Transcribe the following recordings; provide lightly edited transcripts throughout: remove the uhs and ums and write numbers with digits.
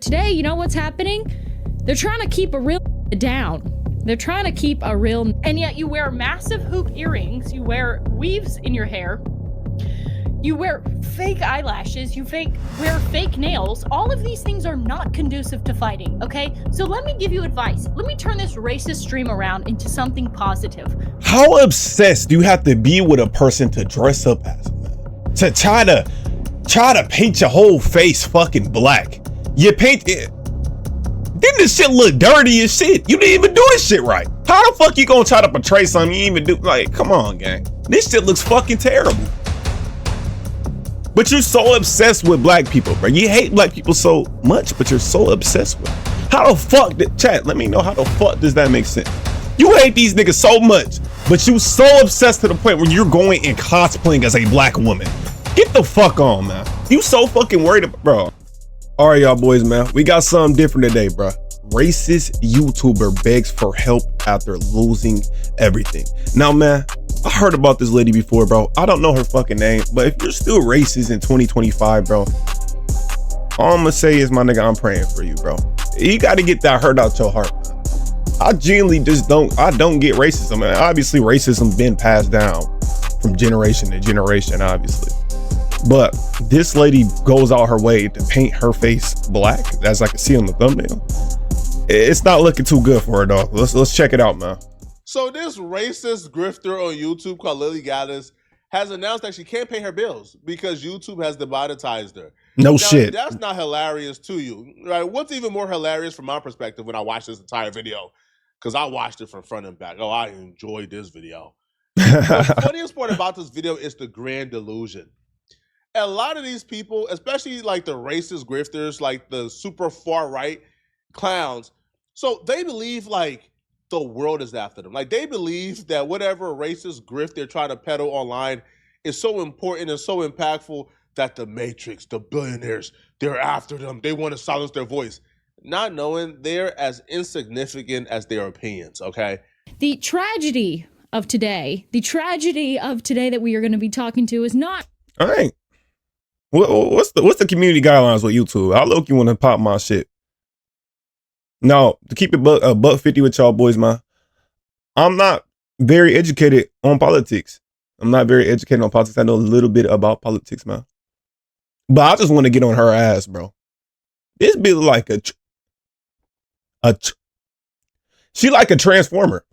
Today, you know what's happening? They're trying to keep a real down. They're trying to keep a real, and yet you wear massive hoop earrings, you wear weaves in your hair, you wear fake eyelashes, you wear fake nails. All of these things are not conducive to fighting, okay? So let me give you advice. Let me turn this racist stream around into something positive. How obsessed do you have to be with a person to dress up as, man? To try to paint your whole face fucking black. You paint it. Then this shit look dirty as shit. You didn't even do this shit right. How the fuck you gonna try to portray something you even do? Like, come on, gang. This shit looks fucking terrible. But you're so obsessed with black people, bro. You hate black people so much, but you're so obsessed with them. How the fuck chat, let me know how the fuck does that make sense? You hate these niggas so much, but you so obsessed to the point where you're going and cosplaying as a black woman. Get the fuck on, man. You so fucking worried about, bro. All right, y'all boys, man. We got something different today, bro. Racist YouTuber begs for help after losing everything. Now, man, I heard about this lady before, bro. I don't know her fucking name, but if you're still racist in 2025, bro, all I'm gonna say is, my nigga, I'm praying for you, bro. You got to get that hurt out your heart, man. I genuinely just don't get racism, man. Obviously, racism been passed down from generation to generation, obviously. But this lady goes out her way to paint her face black, as I can see on the thumbnail. It's not looking too good for her, though. Let's check it out, man. So this racist grifter on YouTube called Lily Gaddis has announced that she can't pay her bills because YouTube has demonetized her. No shit. That's not hilarious to you, right? What's even more hilarious from my perspective when I watched this entire video, because I watched it from front and back. Oh, I enjoyed this video. The funniest part about this video is the grand delusion. A lot of these people, especially like the racist grifters, like the super far right clowns, so they believe like the world is after them. Like they believe that whatever racist grift they're trying to peddle online is so important and so impactful that the Matrix, the billionaires, they're after them. They want to silence their voice, not knowing they're as insignificant as their opinions, okay? The tragedy of today that we are going to be talking to is not... All right. What's the community guidelines with YouTube? How low you want to pop my shit? No, to keep it buck 50 with y'all boys, man. I'm not very educated on politics. I know a little bit about politics, man. But I just want to get on her ass, bro. This be like she like a transformer.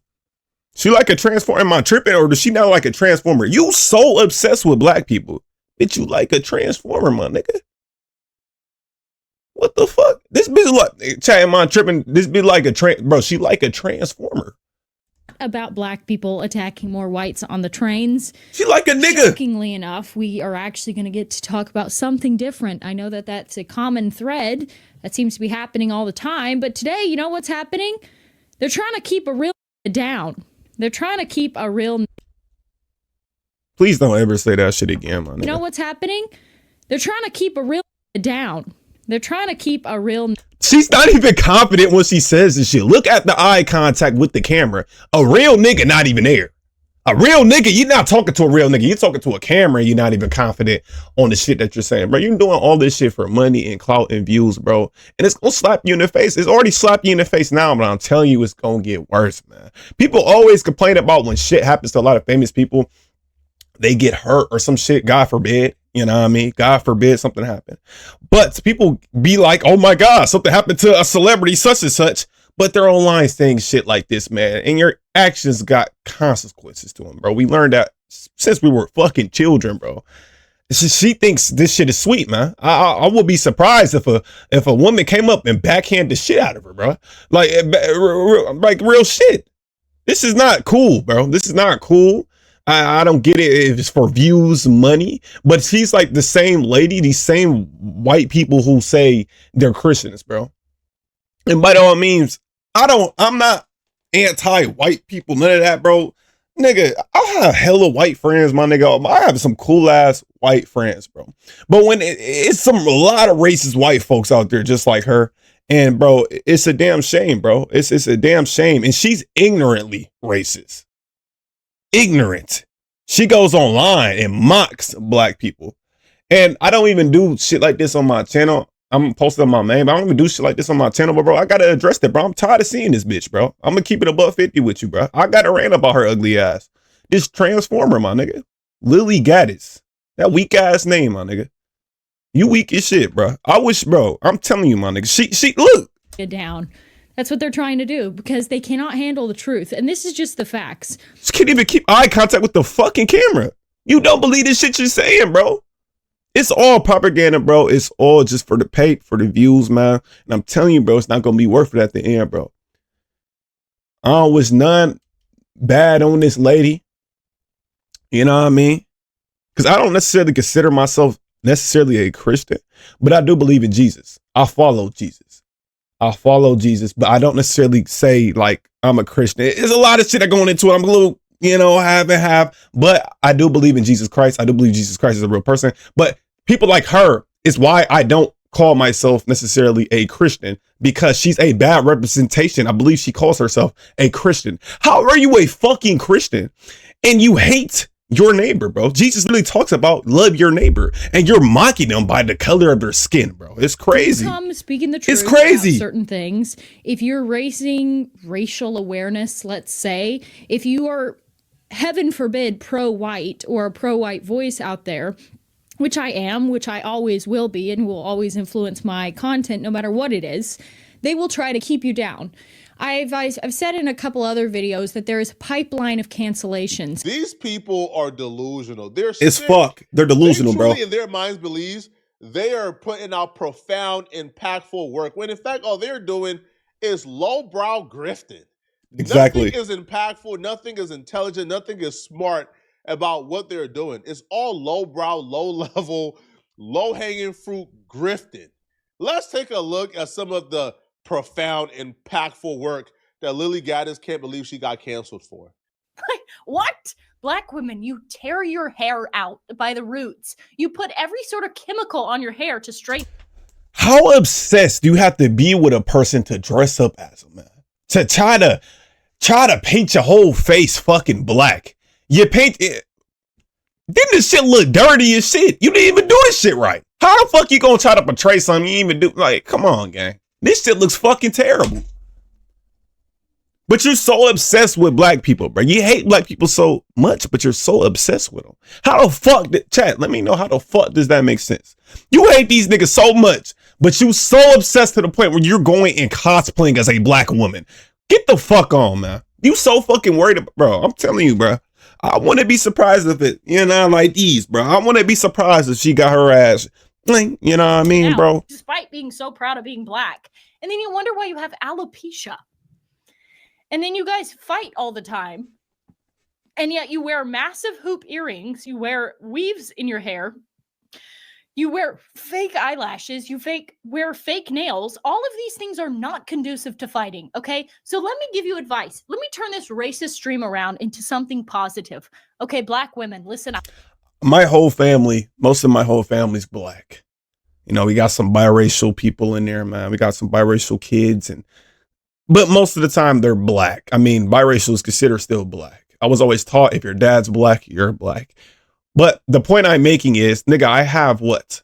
She like a transformer. Am I tripping, or does she not like a transformer? You so obsessed with black people. Bitch, you like a transformer, my nigga. What the fuck? This bitch like, chat, am I tripping? This bitch like a bro, she like a transformer. About black people attacking more whites on the trains. She like a nigga. Shockingly enough, we are actually going to get to talk about something different. I know that that's a common thread that seems to be happening all the time, but today, you know what's happening? They're trying to keep a real down. They're trying to keep a real... Please don't ever say that shit again, my nigga. You know what's happening? They're trying to keep a real down. They're trying to keep a real... She's not even confident when she says this shit. Look at the eye contact with the camera. A real nigga not even there. A real nigga, you're not talking to a real nigga. You're talking to a camera and you're not even confident on the shit that you're saying, bro. You're doing all this shit for money and clout and views, bro. And it's gonna slap you in the face. It's already slapped you in the face now, but I'm telling you, it's gonna get worse, man. People always complain about when shit happens to a lot of famous people. They get hurt or some shit, God forbid, you know what I mean? God forbid something happened. But people be like, oh my God, something happened to a celebrity such and such, but they're online saying shit like this, man. And your actions got consequences to them, bro. We learned that since we were fucking children, bro. She thinks this shit is sweet, man. I would be surprised if a woman came up and backhanded the shit out of her, bro. Like real shit. This is not cool, bro. This is not cool. I don't get it if it's for views, money, but she's like the same lady, these same white people who say they're Christians, bro. And by all means, I'm not anti-white people, none of that, bro. Nigga, I have hella white friends, my nigga. I have some cool ass white friends, bro. But when it's a lot of racist white folks out there just like her. And bro, it's a damn shame, bro. It's a damn shame. And she's ignorantly racist. Ignorant. She goes online and mocks black people. And I don't even do shit like this on my channel. I'm posting on my main, but I don't even do shit like this on my channel, but bro, I gotta address that, bro. I'm tired of seeing this bitch, bro. I'm gonna keep it above 50 with you, bro. I gotta rant about her ugly ass. This transformer, my nigga. Lily Gaddis. That weak ass name, my nigga. You weak as shit, bro. I wish, bro. I'm telling you, my nigga. She look. Down. That's what they're trying to do because they cannot handle the truth. And this is just the facts. She can't even keep eye contact with the fucking camera. You don't believe this shit you're saying, bro. It's all propaganda, bro. It's all just for the pay, for the views, man. And I'm telling you, bro, it's not gonna be worth it at the end, bro. I don't wish none bad on this lady. You know what I mean? Because I don't necessarily consider myself necessarily a Christian, but I do believe in Jesus. I follow Jesus. But I don't necessarily say like I'm a Christian. There's a lot of shit that going into it. I'm a little, you know, have, but I do believe in Jesus Christ. I do believe Jesus Christ is a real person. But people like her is why I don't call myself necessarily a Christian, because she's a bad representation. I believe she calls herself a Christian. How are you a fucking Christian and you hate your neighbor, bro? Jesus really talks about love your neighbor, and you're mocking them by the color of their skin, bro. It's crazy. Speaking the truth, it's crazy. About certain things. If you're raising racial awareness, let's say, if you are, heaven forbid, pro-white or a pro-white voice out there, which I am, which I always will be, and will always influence my content no matter what it is, they will try to keep you down. I've said in a couple other videos that there is a pipeline of cancellations. These people are delusional. It's fuck. They're delusional, they bro. In their minds believes they are putting out profound, impactful work, when in fact all they're doing is lowbrow grifting. Exactly. Nothing is impactful. Nothing is intelligent. Nothing is smart about what they're doing. It's all lowbrow, low-level, low-hanging fruit grifting. Let's take a look at some of the profound, impactful work that Lily Gaddis can't believe she got canceled for. What? Black women, you tear your hair out by the roots. You put every sort of chemical on your hair to straighten. How obsessed do you have to be with a person to dress up as a man? To try to paint your whole face fucking black. You paint it. Then this shit look dirty as shit. You didn't even do this shit right. How the fuck you gonna try to portray something you even do? Like, come on, gang. This shit looks fucking terrible. But you're so obsessed with black people, bro. You hate black people so much, but you're so obsessed with them. How the fuck, chat, let me know how the fuck does that make sense? You hate these niggas so much, but you so obsessed to the point where you're going and cosplaying as a black woman. Get the fuck on, man. You so fucking worried about, bro. I'm telling you, bro. I wouldn't be surprised if it, you know, like these, bro. I wouldn't be surprised if she got her ass, you know what I mean, now, bro? Despite being so proud of being black. And then you wonder why you have alopecia. And then you guys fight all the time. And yet you wear massive hoop earrings. You wear weaves in your hair. You wear fake eyelashes. You wear fake nails. All of these things are not conducive to fighting, okay? So let me give you advice. Let me turn this racist stream around into something positive. Okay, black women, listen up. My whole family, most of my whole family's black. You know, we got some biracial people in there, man. We got some biracial kids, but most of the time they're black. I mean, biracial is considered still black. I was always taught if your dad's black, you're black. But the point I'm making is, nigga, I have what?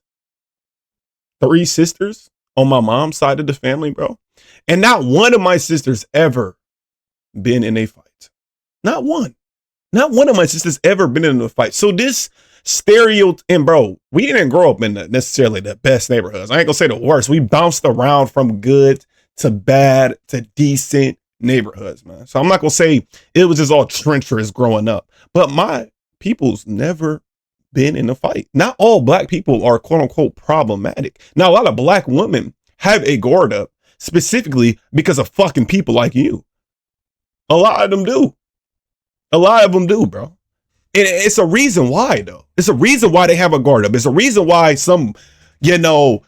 3 sisters on my mom's side of the family, bro. And not one of my sisters ever been in a fight. Not one. Not one of my sisters ever been in a fight. So this and bro, we didn't grow up in necessarily the best neighborhoods. I ain't gonna say the worst. We bounced around from good to bad to decent neighborhoods, man. So I'm not gonna say it was just all treacherous growing up, but my people's never been in a fight. Not all black people are quote unquote problematic. Now, a lot of black women have a guard up specifically because of fucking people like you. A lot of them do. A lot of them do, bro. And it's a reason why, though. It's a reason why they have a guard up. It's a reason why some, you know,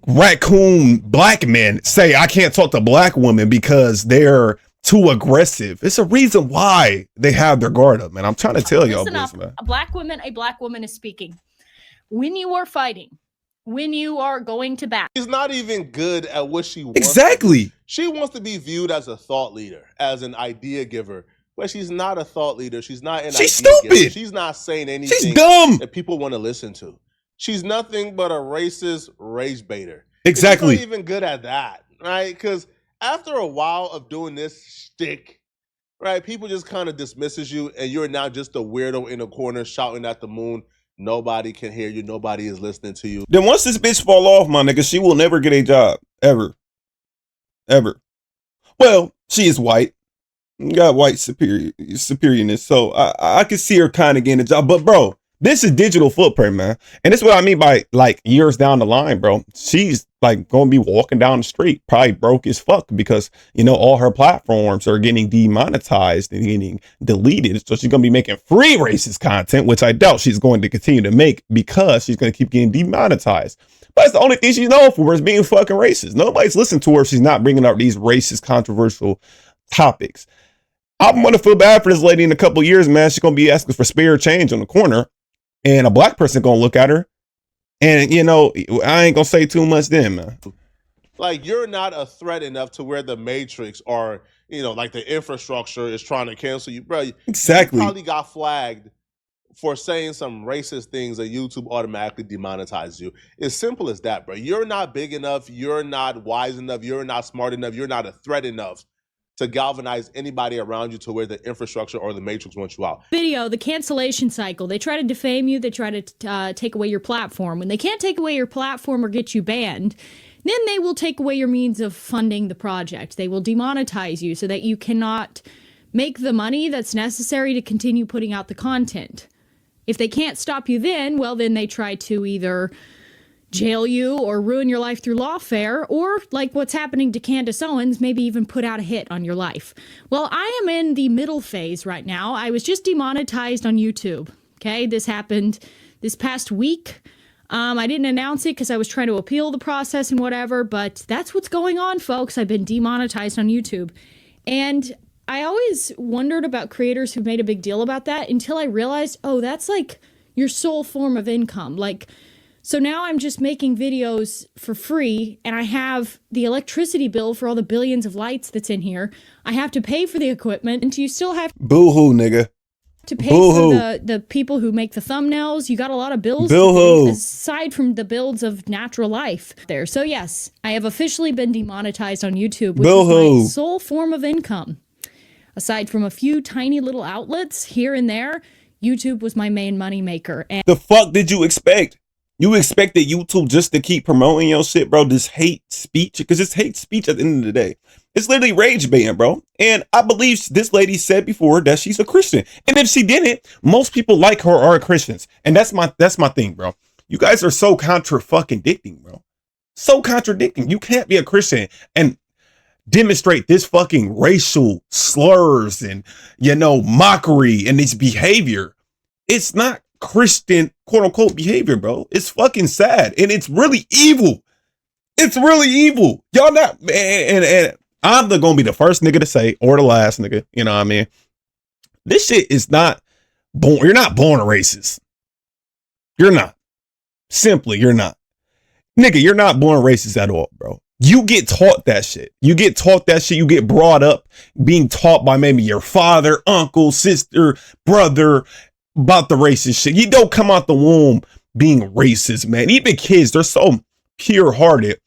raccoon black men say, I can't talk to black women because they're too aggressive. It's a reason why they have their guard up, man. I'm trying to tell y'all this, man. A black woman is speaking. When you are fighting, when you are going to bat. She's not even good at what she wants. Exactly. She wants to be viewed as a thought leader, as an idea giver. But she's not a thought leader. She's not an She's idea stupid. giver. She's not saying anything She's dumb that people want to listen to. She's nothing but a racist rage baiter. Exactly. You're not even good at that, right? Because after a while of doing this shtick, right, people just kind of dismisses you, and you're now just a weirdo in a corner shouting at the moon. Nobody can hear you. Nobody is listening to you. Then once this bitch fall off, my nigga, she will never get a job. Ever. Ever. Well, she is white. Got white superiorness. So I could see her kind of getting a job. But bro, this is digital footprint, man. And that's what I mean by like years down the line, bro. She's like gonna be walking down the street, probably broke as fuck because you know all her platforms are getting demonetized and getting deleted. So she's gonna be making free racist content, which I doubt she's going to continue to make because she's gonna keep getting demonetized. But it's the only thing she's known for is being fucking racist. Nobody's listening to her if she's not bringing up these racist, controversial topics. I'm gonna feel bad for this lady in a couple of years, man. She's gonna be asking for spare change on the corner, and a black person gonna look at her, and you know, I ain't gonna say too much then, man. Like, you're not a threat enough to where the Matrix or, you know, like the infrastructure is trying to cancel you, bro. Exactly. You probably got flagged for saying some racist things and YouTube automatically demonetizes you. It's simple as that, bro. You're not big enough. You're not wise enough. You're not smart enough. You're not a threat enough to galvanize anybody around you to where the infrastructure or the Matrix wants you out. Video, the cancellation cycle. They try to defame you. They try to take away your platform. When they can't take away your platform or get you banned, then they will take away your means of funding the project. They will demonetize you so that you cannot make the money that's necessary to continue putting out the content. If they can't stop you then, well, then they try to either jail you or ruin your life through lawfare, or like what's happening to Candace Owens, maybe even put out a hit on your life. Well, I am in the middle phase right now. I was just demonetized on YouTube. Okay, this happened this past week. I didn't announce it because I was trying to appeal the process and whatever, but that's what's going on, folks. I've been demonetized on YouTube. And I always wondered about creators who made a big deal about that until I realized, oh, that's like your sole form of income. Like, so now I'm just making videos for free, and I have the electricity bill for all the billions of lights that's in here. I have to pay for the equipment, and you still have Boo-hoo, nigga. to pay for the people who make the thumbnails. You got a lot of bills to pay, aside from the builds of natural life there. So yes, I have officially been demonetized on YouTube, which is my sole form of income. Aside from a few tiny little outlets here and there, YouTube was my main money maker. And the fuck did you expect? You expected YouTube just to keep promoting your shit, bro? This hate speech, because it's hate speech at the end of the day. It's literally rage baiting, bro. And I believe this lady said before that she's a Christian. And if she didn't, most people like her are Christians. And that's my thing, bro. You guys are so contra-fucking-dicting, bro. So contradicting. You can't be a Christian and demonstrate this fucking racial slurs and, you know, mockery and this behavior. It's not Christian quote unquote behavior, bro. It's fucking sad and it's really evil. It's really evil. Y'all not, and I'm gonna be the first nigga to say, or the last nigga, you know what I mean? This shit is not born. You're not born a racist. You're not. Simply, you're not. Nigga, you're not born racist at all, bro. You get taught that shit. You get taught that shit. You get brought up being taught by maybe your father, uncle, sister, brother about the racist shit. You don't come out the womb being racist, man. Even kids, they're so pure-hearted.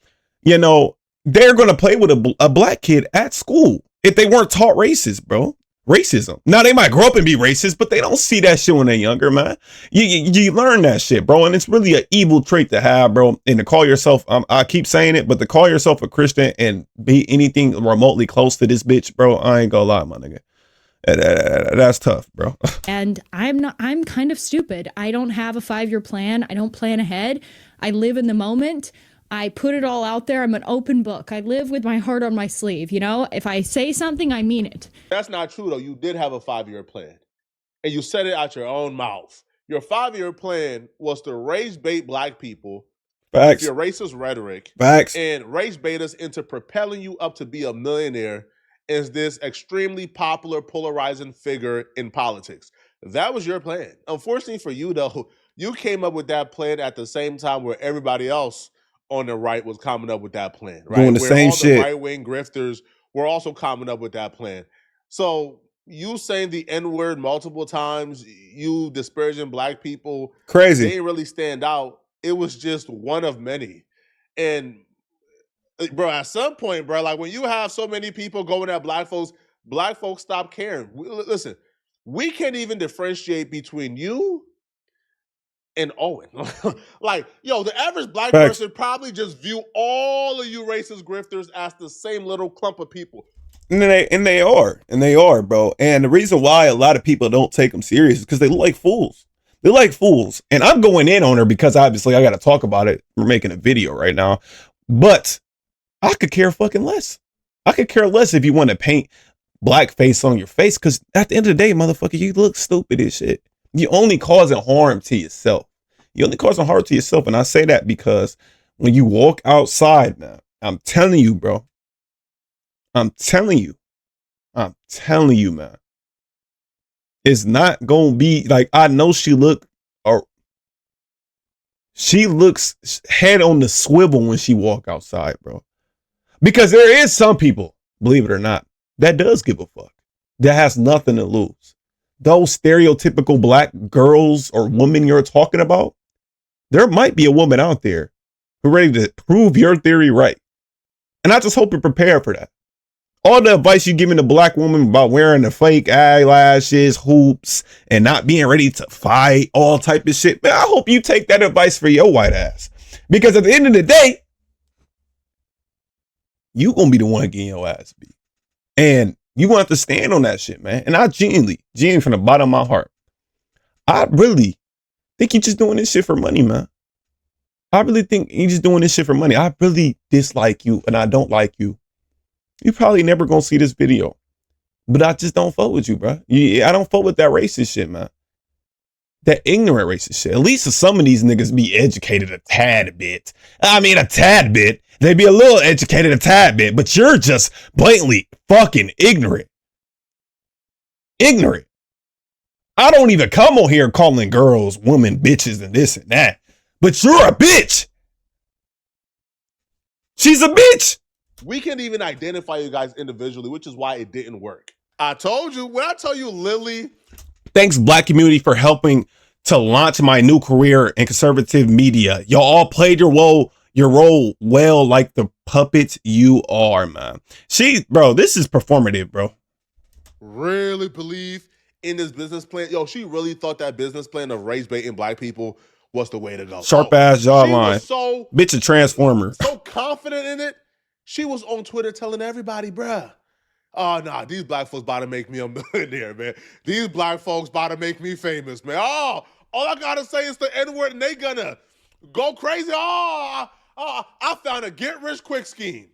You know, they're going to play with a black kid at school if they weren't taught racist, bro. Racism. Now, they might grow up and be racist, but they don't see that shit when they're younger, man. You learn that shit, bro. And it's really an evil trait to have, bro. And to call yourself, I keep saying it, but to call yourself a Christian and be anything remotely close to this bitch, bro, I ain't gonna lie, my nigga. That's tough, bro. And I'm kind of stupid. I don't have a 5-year plan. I don't plan ahead. I live in the moment. I put it all out there. I'm an open book. I live with my heart on my sleeve. You know, if I say something, I mean it. That's not true, though. You did have a 5-year plan, and you said it out your own mouth. Your 5-year plan was to race bait black people with your racist rhetoric and race bait us into propelling you up to be a millionaire as this extremely popular, polarizing figure in politics. That was your plan. Unfortunately for you, though, you came up with that plan at the same time where everybody else on the right was coming up with that plan, right? Doing the same shit. The right-wing grifters were also coming up with that plan. So you saying the N-word multiple times, you disparaging black people, crazy. they didn't really stand out. It was just one of many. And bro, at some point, bro, like when you have so many people going at black folks stop caring. Listen, we can't even differentiate between you and Owen. Like, yo, the average black Facts. person probably just view all of you racist grifters as the same little clump of people. And they are, bro. And the reason why a lot of people don't take them serious is because they look like fools. They're like fools. And I'm going in on her because obviously I got to talk about it. We're making a video right now. But I could care fucking less. I could care less if you want to paint blackface on your face, because at the end of the day, motherfucker, you look stupid as shit. You're only causing harm to yourself. You're only causing harm to yourself. And I say that because when you walk outside, man, I'm telling you, bro. I'm telling you, man. It's not gonna be like, I know she looks head on the swivel when she walk outside, bro. Because there is some people, believe it or not, that does give a fuck. That has nothing to lose. Those stereotypical black girls or women you're talking about, there might be a woman out there who's ready to prove your theory right. And I just hope you're prepared for that. All the advice you're giving a black woman about wearing the fake eyelashes, hoops, and not being ready to fight, all type of shit, man, I hope you take that advice for your white ass. Because at the end of the day, you gonna be the one getting your ass beat. And you want to stand on that shit, man. And I genuinely from the bottom of my heart, I really think you're just doing this shit for money, man. I really think you're just doing this shit for money. I really dislike you and I don't like you. You probably never gonna see this video, but I just don't fuck with you, bro. I don't fuck with that racist shit, man. That ignorant racist shit. At least some of these niggas be educated a tad bit. I mean, a tad bit. They be a little educated a tad bit, but you're just blatantly fucking ignorant. Ignorant. I don't even come on here calling girls, women, bitches, and this and that, but you're a bitch. She's a bitch. We can't even identify you guys individually, which is why it didn't work. I told you, when I tell you Lily. Thanks, black community, for helping to launch my new career in conservative media. Y'all all played your role well, like the puppets you are, man. Bro, this is performative, bro. Really believe in this business plan. Yo, she really thought that business plan of race baiting black people was the way to go. Sharp ass jawline. So bitch, a transformer. So confident in it. She was on Twitter telling everybody, bruh, oh, nah, these black folks about to make me a millionaire, man. These black folks about to make me famous, man. Oh, all I got to say is the N-word and they gonna go crazy. I found a get-rich-quick scheme.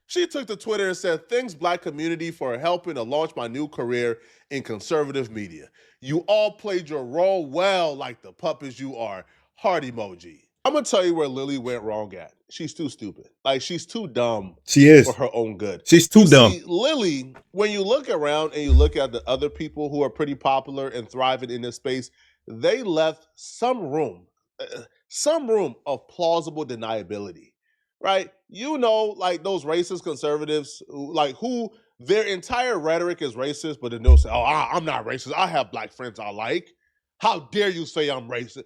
She took to Twitter and said, thanks, black community, for helping to launch my new career in conservative media. You all played your role well, like the puppets you are. Heart emoji. I'm going to tell you where Lily went wrong at. She's too stupid. Like, she's too dumb. She is. For her own good. She's too dumb. See, Lily, when you look around and you look at the other people who are pretty popular and thriving in this space, they left some room of plausible deniability, right? You know, like those racist conservatives, like who their entire rhetoric is racist, but then they'll say, oh, I'm not racist. I have black friends I like. How dare you say I'm racist?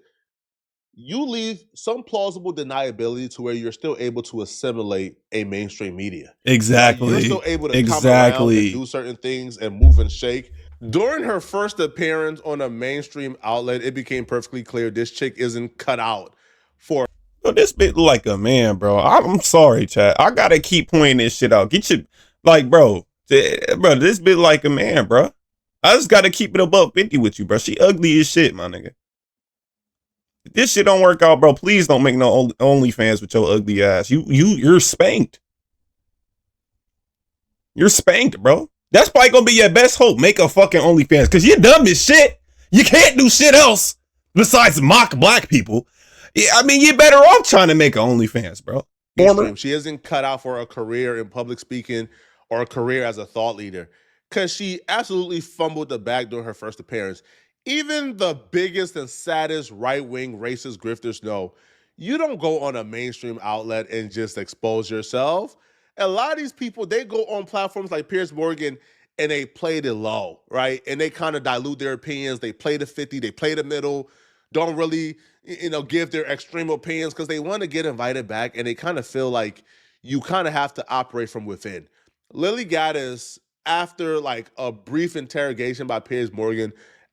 You leave some plausible deniability to where you're still able to assimilate a mainstream media. Exactly. You're still able to come around and do certain things and move and shake. During her first appearance on a mainstream outlet, it became perfectly clear this chick isn't cut out for. Bro, this bitch like a man, bro. I'm sorry, chat. I gotta keep pointing this shit out. Get your, like, bro, this bitch like a man, bro. I just gotta keep it above 50 with you, bro. She ugly as shit, my nigga. If this shit don't work out, bro, please don't make no OnlyFans with your ugly ass. You're spanked. You're spanked, bro. That's probably gonna be your best hope. Make a fucking OnlyFans, because you're dumb as shit. You can't do shit else besides mock black people. I mean, you're better off trying to make an OnlyFans, bro. She isn't cut out for a career in public speaking or a career as a thought leader, because she absolutely fumbled the bag during her first appearance. Even the biggest and saddest right-wing racist grifters know you don't go on a mainstream outlet and just expose yourself. A lot of these people, they go on platforms like Piers Morgan and they play it low, right? And they kind of dilute their opinions. They play the 50, they play the middle, don't really, give their extreme opinions because they want to get invited back, and they kind of feel like you kind of have to operate from within. Lily Gaddis, after like a brief interrogation by Piers Morgan,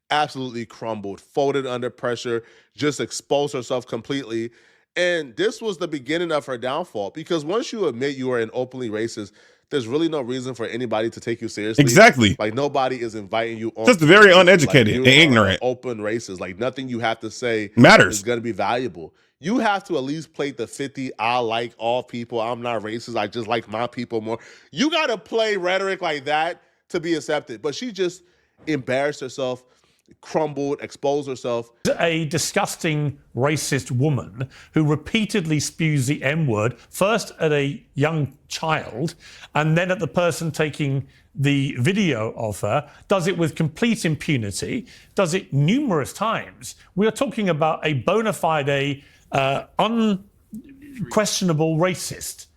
absolutely crumbled, folded under pressure, just exposed herself completely. And this was the beginning of her downfall, because once you admit you are an openly racist, there's really no reason for anybody to take you seriously. Exactly. Like, nobody is inviting you on. Just very uneducated like, and ignorant. Open racist. Like, nothing you have to say matters. Is going to be valuable. You have to at least play the 50, I like all people, I'm not racist, I just like my people more. You got to play rhetoric like that to be accepted. But she just embarrassed herself, crumbled, exposed herself. A disgusting racist woman who repeatedly spews the M-word, first at a young child and then at the person taking the video of her, does it with complete impunity, does it numerous times. We are talking about a bona fide, unquestionable racist.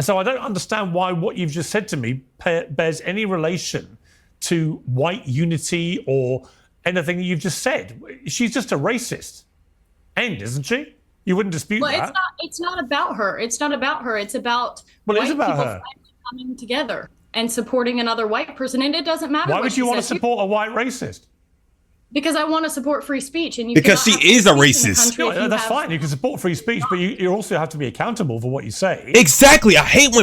So I don't understand why what you've just said to me bears any relation to white unity or anything that you've just said. She's just a racist. End, isn't she? You wouldn't dispute that. It's not about her. It's not about her. It's about well, white it is about people her. coming together and supporting another white person. And it doesn't matter. Why would you want to support a white racist? Because I want to support free speech, and because she is a racist. No, that's fine. You can support free speech, but you also have to be accountable for what you say. Exactly. I hate when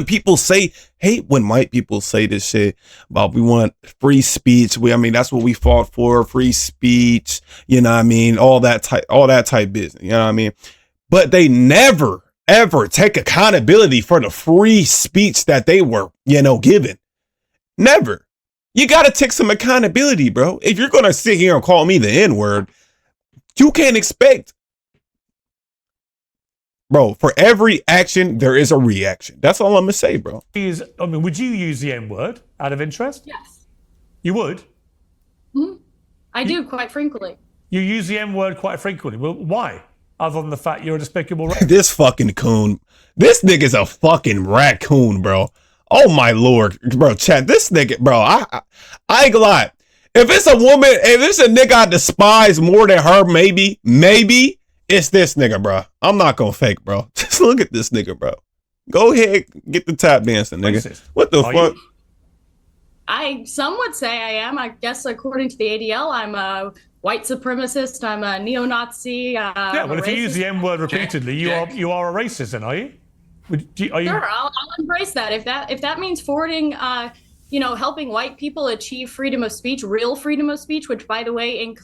white people say this shit about we want free speech. I mean, that's what we fought for, free speech. You know what I mean? All that type business. You know what I mean? But they never, ever take accountability for the free speech that they were, given. Never. You got to take some accountability, bro. If you're going to sit here and call me the N-word, you can't expect, bro, for every action, there is a reaction. That's all I'm going to say, bro. Would you use the N-word out of interest? Yes. You would? Mm-hmm. I do, quite frequently. You use the M-word quite frequently. Well, why? Other than the fact you're a despicable This fucking coon. This nigga's a fucking raccoon, bro. Oh my Lord, bro, chat, this nigga, bro, I ain't gonna lie. If it's a woman, if it's a nigga I despise more than her, maybe it's this nigga, bro. I'm not gonna fake, bro. Just look at this nigga, bro. Go ahead, get the tap dancing, nigga. Racist. What the fuck? Some would say I am. I guess according to the ADL, I'm a white supremacist. I'm a neo-Nazi. Yeah, well, if you use the M-word repeatedly, you are a racist, then, are you? Sure, I'll embrace that. If that means forwarding, helping white people achieve freedom of speech, real freedom of speech, which, by the way,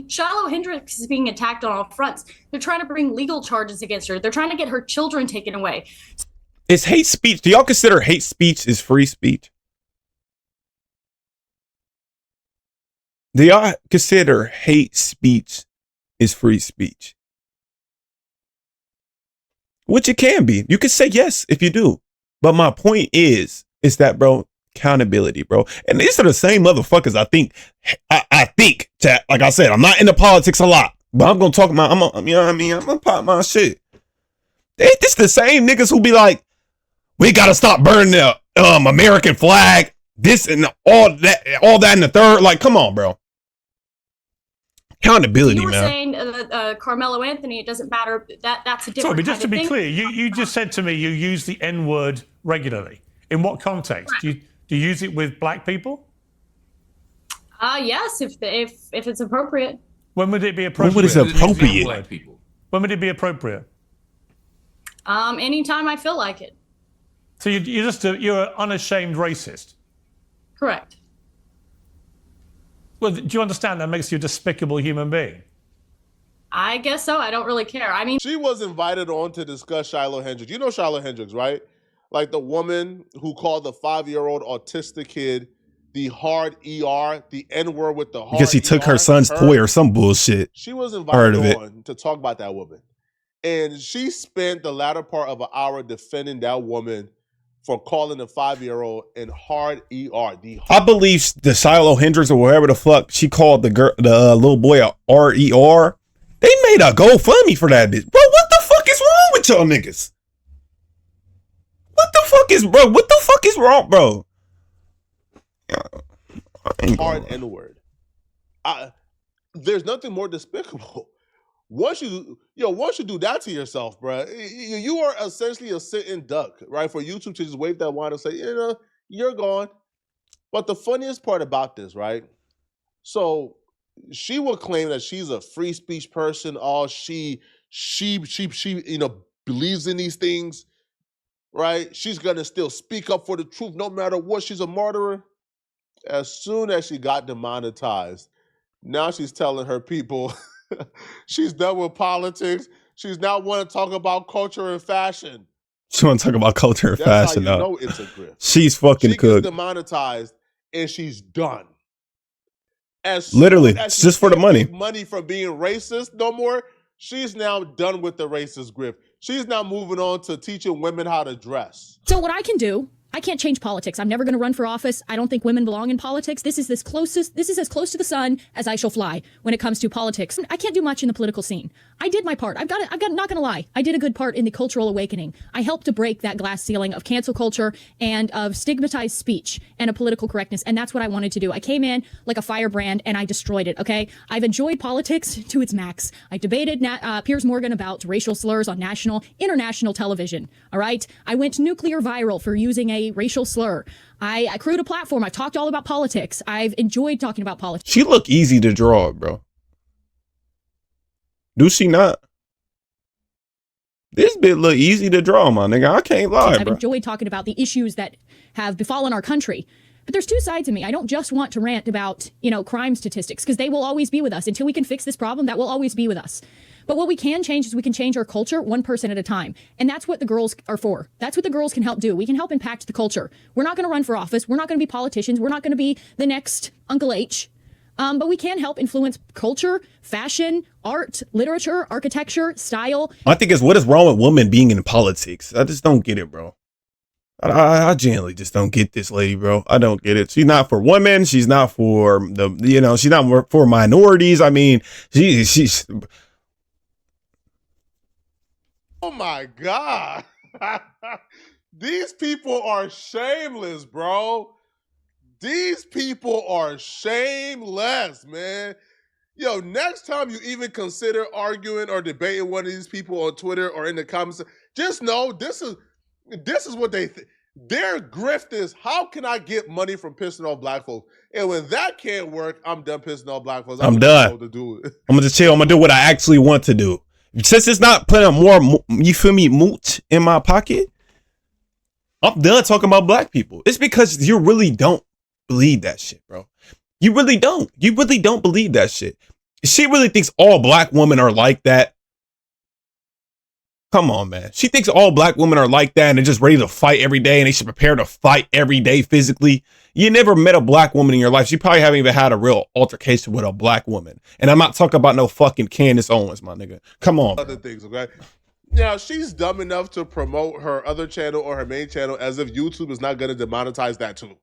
Shiloh Hendricks is being attacked on all fronts. They're trying to bring legal charges against her. They're trying to get her children taken away. Is hate speech? Do y'all consider hate speech is free speech? Do y'all consider hate speech is free speech? Which it can be. You can say yes if you do. But my point is that, bro, accountability, bro. And these are the same motherfuckers I think, chat. Like I said, I'm not into politics a lot, but I'm going to talk about, you know what I mean? I'm going to pop my shit. This the same niggas who be like, we got to stop burning the American flag, this and all that in the third. Like, come on, bro. Accountability, man. You were saying Carmelo Anthony, it doesn't matter. That's a different Sorry, but just to be thing. clear, you just said to me you use the N-word regularly. In what context? Do you use it with black people? Yes, if it's appropriate. When would it be appropriate? When would it be appropriate? When would it be appropriate? Anytime I feel like it. So you're an unashamed racist? Correct. Well, do you understand that makes you a despicable human being? I guess so. I don't really care. I mean, she was invited on to discuss Shiloh Hendricks. You know Shiloh Hendricks, right? Like the woman who called the 5-year-old autistic kid the hard ER, the N-word with the hard because he took her son's toy or some bullshit. She was invited on to talk about that woman. And she spent the latter part of an hour defending that woman for calling the 5-year-old in hard ER. I believe the Shiloh Hendricks or whatever the fuck she called the little boy a RER. They made a GoFundMe for that bitch. Bro, what the fuck is wrong with y'all niggas? What the fuck is wrong, bro? Hard N-word. There's nothing more despicable. once you do that to yourself, bro, you are essentially a sitting duck, right? For YouTube to just wave that wand and say, you're gone. But the funniest part about this, right? So she will claim that she's a free speech person. All she believes in these things, right? She's gonna still speak up for the truth no matter what. She's a martyr. As soon as she got demonetized, now she's telling her people she's done with politics. She's now want to talk about culture and fashion. She want to talk about culture and That's fashion. how you know it's a grift. She's fucking she cooked. Gets demonetized and she's done. Literally, it's just for the money. Money from being racist no more. She's now done with the racist grift. She's now moving on to teaching women how to dress. So what I can do, I can't change politics. I'm never going to run for office. I don't think women belong in politics. This is as close to the sun as I shall fly when it comes to politics. I can't do much in the political scene. I did my part. Not going to lie. I did a good part in the cultural awakening. I helped to break that glass ceiling of cancel culture and of stigmatized speech and of political correctness. And that's what I wanted to do. I came in like a firebrand and I destroyed it. Okay. I've enjoyed politics to its max. I debated Piers Morgan about racial slurs on national, international television. All right. I went nuclear viral for using a racial slur. I crewed a platform. I talked all about politics. I've enjoyed talking about politics. She look easy to draw, bro. Do she not? This bit look easy to draw, my nigga. I can't lie, I've bro. enjoyed talking about the issues that have befallen our country. But there's two sides of me. I don't just want to rant about, crime statistics, because they will always be with us. Until we can fix this problem, that will always be with us. But what we can change is we can change our culture one person at a time. And that's what the girls are for. That's what the girls can help do. We can help impact the culture. We're not going to run for office. We're not going to be politicians. We're not going to be the next Uncle H. But we can help influence culture, fashion, art, literature, architecture, style. My thing is, what is wrong with women being in politics? I just don't get it, bro. I genuinely just don't get this lady, bro. I don't get it. She's not for women. She's not for she's not for minorities. I mean, she's. Oh my God. These people are shameless, bro. These people are shameless, man. Yo, next time you even consider arguing or debating one of these people on Twitter or in the comments, just know this is what they think. Their grift is, how can I get money from pissing off black folks? And when that can't work, I'm done pissing off black folks. I'm done. To do it. I'm gonna just chill. I'm gonna do what I actually want to do. Since it's not putting more, you feel me, mooch in my pocket, I'm done talking about black people. It's because you really don't believe that shit, bro. You really don't. You really don't believe that shit. She really thinks all black women are like that. Come on, man. She thinks all black women are like that and they're just ready to fight every day and they should prepare to fight every day physically. You never met a black woman in your life. You probably haven't even had a real altercation with a black woman. And I'm not talking about no fucking Candace Owens, my nigga. Come on. Other things, okay? Now, she's dumb enough to promote her other channel or her main channel as if YouTube is not going to demonetize that too.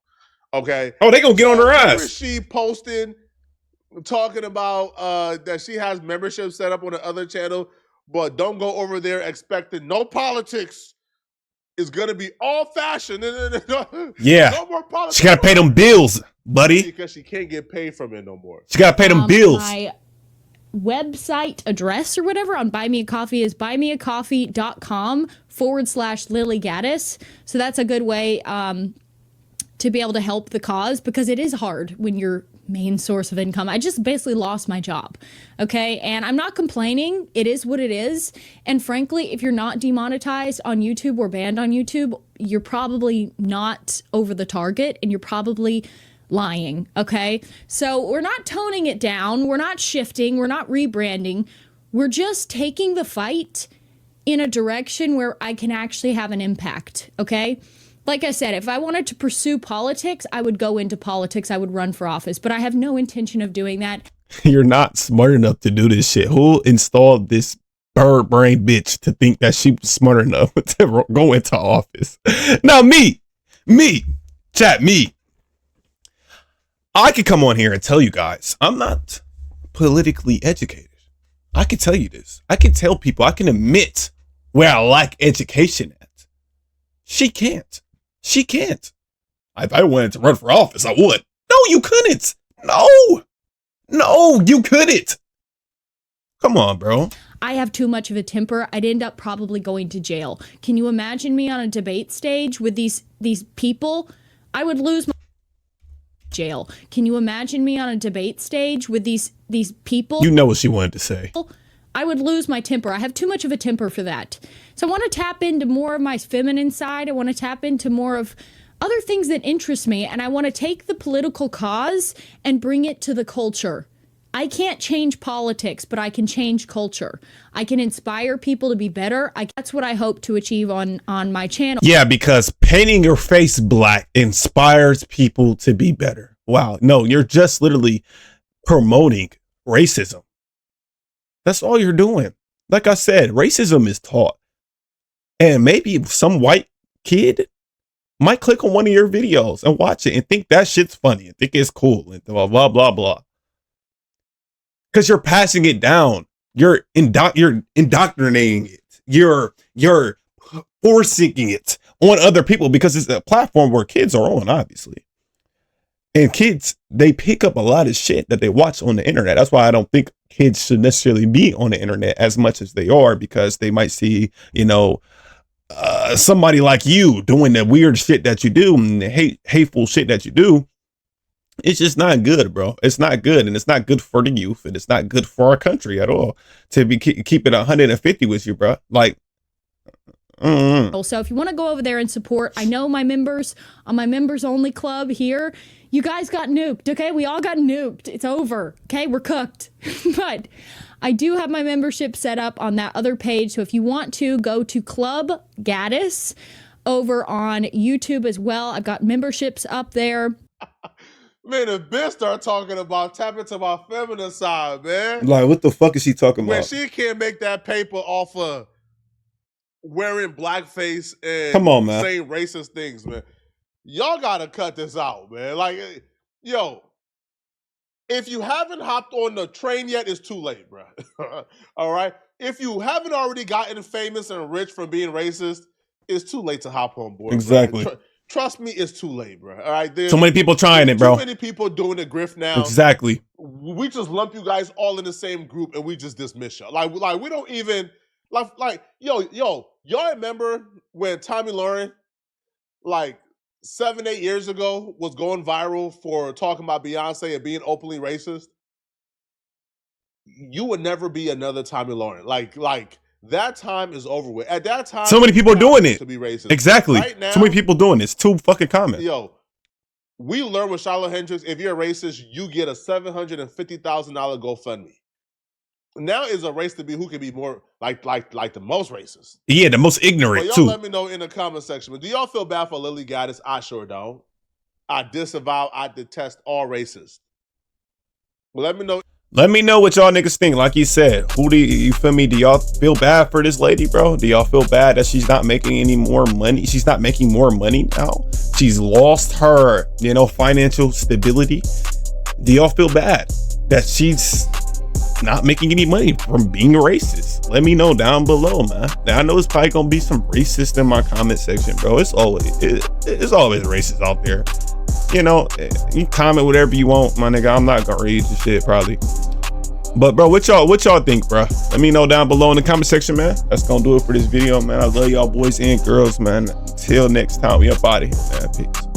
Okay? Oh, they gonna get on her ass. She posting, talking about that she has membership set up on the other channel, but don't go over there expecting no politics. It's gonna be all fashion. Yeah. No more politics. She gotta pay them bills, buddy. Because she can't get paid from it no more. She gotta pay them bills. My website address or whatever on Buy Me a Coffee is buymeacoffee.com/Lily Gaddis. So that's a good way to be able to help the cause, because it is hard when your main source of income. I just basically lost my job. Okay. And I'm not complaining. It is what it is. And frankly, if you're not demonetized on YouTube or banned on YouTube, you're probably not over the target and you're probably lying. Okay. So we're not toning it down. We're not shifting. We're not rebranding. We're just taking the fight in a direction where I can actually have an impact. Okay. Like I said, if I wanted to pursue politics, I would go into politics. I would run for office, but I have no intention of doing that. You're not smart enough to do this shit. Who installed this bird brain bitch to think that she was smart enough to go into office? Now me. I could come on here and tell you guys, I'm not politically educated. I can tell you this. I can tell people, I can admit where I lack education at. She can't. She can't. If I wanted to run for office, I would. No, you couldn't. No, you couldn't. Come on, bro. I have too much of a temper. I'd end up probably going to jail. Can you imagine me on a debate stage with these people? I would lose my jail. Can you imagine me on a debate stage with these people? You know what she wanted to say. I would lose my temper. I have too much of a temper for that. So I want to tap into more of my feminine side. I want to tap into more of other things that interest me. And I want to take the political cause and bring it to the culture. I can't change politics, but I can change culture. I can inspire people to be better. That's what I hope to achieve on my channel. Yeah, because painting your face black inspires people to be better. Wow. No, you're just literally promoting racism. That's all you're doing. Like I said, racism is taught. And maybe some white kid might click on one of your videos and watch it and think that shit's funny and think it's cool and blah, blah, blah, blah. Because you're passing it down. You're indoctrinating it. You're forcing it on other people because it's a platform where kids are on, obviously. And kids, they pick up a lot of shit that they watch on the internet. That's why I don't think kids should necessarily be on the internet as much as they are, because they might see, you know, somebody like you doing the weird shit that you do and the hateful shit that you do. It's just not good, bro. It's not good, and it's not good for the youth, and it's not good for our country at all to be keep it 150 with you, bro. Like, So if you want to go over there and support, I know my members on my members only club here, you guys got nuked. Okay, we all got nuked. It's over. Okay, we're cooked. But I do have my membership set up on that other page. So if you want to go to Club Gaddis over on YouTube as well, I've got memberships up there. Man, if Ben start talking about tap into my feminine side, man. like, what the fuck is she talking When about? she can't make that paper off of wearing blackface and Come on, man. saying racist things, man. Y'all gotta cut this out, man. Like, yo, if you haven't hopped on the train yet, it's too late, bro. All right? If you haven't already gotten famous and rich from being racist, it's too late to hop on board. Exactly. Bro. Trust me, it's too late, bro. All right? So many people trying it, bro. Too many people doing the grift now. Exactly. We just lump you guys all in the same group and we just dismiss you. Like we don't even yo, y'all remember when Tommy Lauren, like 7-8 years ago, was going viral for talking about Beyonce and being openly racist? You would never be another Tommy Lauren. Like that time is over with. At that time, So many people are doing it. To be racist. Exactly. Right now, so many people doing this. Too fucking common. Yo, we learned with Charlotte Hendricks, if you're a racist, you get a $750,000 GoFundMe. Now is a race to be who can be more like the most racist. Yeah, the most ignorant Y'all too. let me know in the comment section. But do y'all feel bad for Lily Gaddis? I sure don't. I disavow, I detest all racists. But let me know. Let me know what y'all niggas think. Like you said, who do you feel me? Do y'all feel bad for this lady, bro? Do y'all feel bad that she's not making any more money? She's not making more money now. She's lost her, you know, financial stability. Do y'all feel bad that she's not making any money from being racist? Let me know down below, man. Now, I know it's probably gonna be some racist in my comment section, bro. It's always racist out there. You know, you comment whatever you want, my nigga. I'm not gonna read the shit probably. But bro, what y'all think, bro? Let me know down below in the comment section, man. That's gonna do it for this video, man. I love y'all boys and girls, man. Till next time, we up out of here, man. Peace.